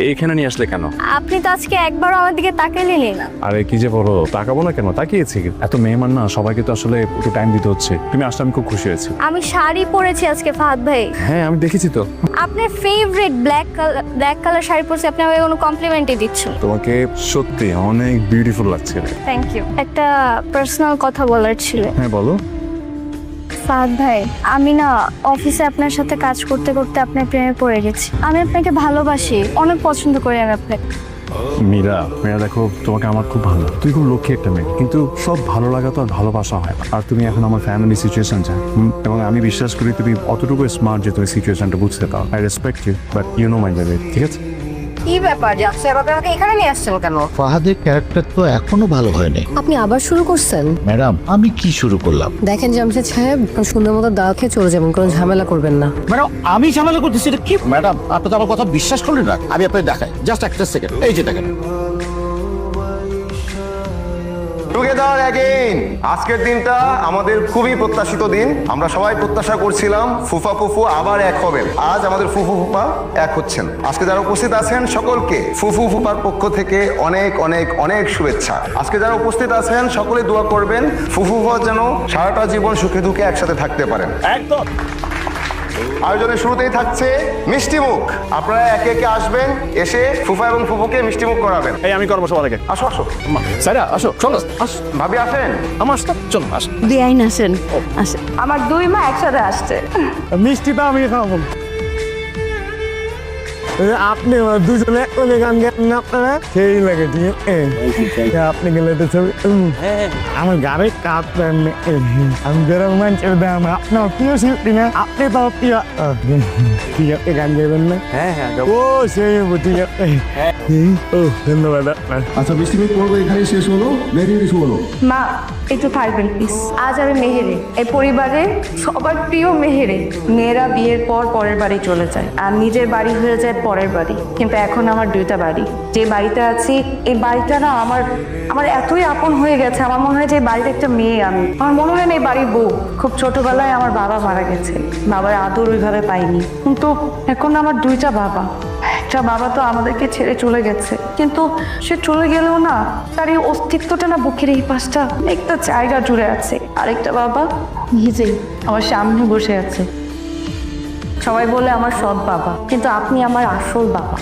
এখানে নিয়ে আসলে কেন? আপনি তো আজকে একবারও আমার দিকে তাকাইলেনই না। আরে কি যে বলো, তাকাবো না কেন, তাকিয়েছি। এত মেহমান না, সবাইকে তো আসলে একটু টাইম দিতে হচ্ছে। তুমি আসলে আমি খুব খুশি হয়েছি। আমি শাড়ি পরেছি আজকে ফাহাদ ভাই। হ্যাঁ আমি দেখেছি তো। আপনার ফেভারিট ব্ল্যাক কালার শাড়ি পরছি, আপনি আমাকে কোনো কমপ্লিমেন্টই দিচ্ছেন। তোমাকে সত্যি অনেক বিউটিফুল লাগছে। Thank you. একটা পার্সোনাল কথা বলার ছিল। হ্যাঁ বলো। ফাহাদ ভাই, আমি না অফিসে আপনার সাথে কাজ করতে করতে আপনার প্রেমে পড়ে গেছি। আমি আপনাকে ভালোবাসি, অনেক পছন্দ করি আমি আপনাকে। মীরা দেখো, তোমাকে আমার খুব ভালো, তুই খুব লক্ষ্মী একটা মেয়ে, কিন্তু সব ভালো লাগা তো আর ভালোবাসা হয় না। আর তুমি এখন আমার ফ্যামিলি সিচুয়েশন চাই, এবং আমি বিশ্বাস করি তুমি অতটুকু স্মার্ট যে তুমি সিচুয়েশনটা বুঝতে পারো। I respect you, but you know my baby. ঠিক আছে? কি ব্যাপার জানছে এভাবে আমাকে এখানে নিয়ে আসছেন কেন? ফাহাদের ক্যারেক্টার তো এখনো ভালো হয়নি। আপনি আবার শুরু করছেন? ম্যাডাম আমি কি শুরু করলাম? দেখেন জামশেদ সাহেব, সুন্দর মতো দাওয়া খেয়ে চলে যাবেন, কোনো ঝামেলা করবেন না। ম্যাডাম আমি ঝামেলা করতেছি এটা কি? ম্যাডাম আপনি তো আমার কথা বিশ্বাস করলেন না। আমি আপনাকে দেখাই, জাস্ট একটা সেকেন্ড। এই যে দেখেন, টুগেদার অ্যাগেইন। আজকের দিনটা আমাদের খুবই প্রত্যাশিত দিন। আমরা সবাই প্রত্যাশা করছিলাম ফুফা ফুফু আবার এক হবেন। আজ আমাদের ফুফু ফুফা এক হচ্ছেন। আজকে যারা উপস্থিত আছেন সকলকে ফুফু ফুফার পক্ষ থেকে অনেক অনেক অনেক শুভেচ্ছা। আজকে যারা উপস্থিত আছেন সকলে দোয়া করবেন ফুফু ফুফা যেন সারাটা জীবন সুখে দুঃখে একসাথে থাকতে পারেন। একদম। আয়োজনের শুরুতেই থাকছে মিষ্টি মুখ। আপনারা একে একে আসবেন, এসে ফুফা এবং ফুফুকে মিষ্টি মুখ করাবেন। এই আমি করবো সবার আগে। আসো আসো। সাইরা আসো, চলো আস। ভাবি আসেন। আমার সাথে চলো আস। বেআইন আসেন, আসেন। আমার দুই মা একসাথে আসছে। মিষ্টিটা আমি খাবো। আপনি দুজনে এক গান গেলেন না আপনারা, সেই লাগে। ঠিক আছে, আপনি গেলে তো ছবি আমার গাড়ি কাঁপলেন। আমি যেরকম মানছেন দাম, আপনার প্রিয় শিল্পী না, আপনি তো প্রিয়। ঠিক আছে, গান গাইবেন না? হ্যাঁ হ্যাঁ ও সেই ঠিক আছে। ও ধন্যবাদ আপনার। আচ্ছা মিষ্টি মুখ পর্ব এখানেই শেষ হলো, ভেরি কিছু হলো। মা একটু থাকবেন প্লিজ। আজ আমি মেহেরে, এই পরিবারে সবার প্রিয় মেহেরে। মেয়েরা বিয়ের পর পরের বাড়ি চলে যায়, আর নিজের বাড়ি হয়ে যায় পরের বাড়ি। কিন্তু এখন আমার দুইটা বাড়ি। যে বাড়িতে আছি এই বাড়িটা না আমার আমার এতই আপন হয়ে গেছে। আমার মনে হয় যে বাড়ির একটা মেয়ে আমি। আমার মনে হয় না এই বাড়ির বউ। খুব ছোটবেলায় আমার বাবা মারা গেছে, বাবার আদর ওইভাবে পাইনি। কিন্তু এখন আমার দুইটা বাবা। একটা বাবা তো আমাদেরকে ছেড়ে চলে গেছে, কিন্তু সে চলে গেলেও না তার এই অস্তিত্বটা না বুকের এই পাশটা একটা জায়গা জুড়ে আছে। আরেকটা বাবা নিজেই আমার সামনে বসে আছে। সবাই বলে আমার সৎ বাবা, কিন্তু আপনি আমার আসল বাবা।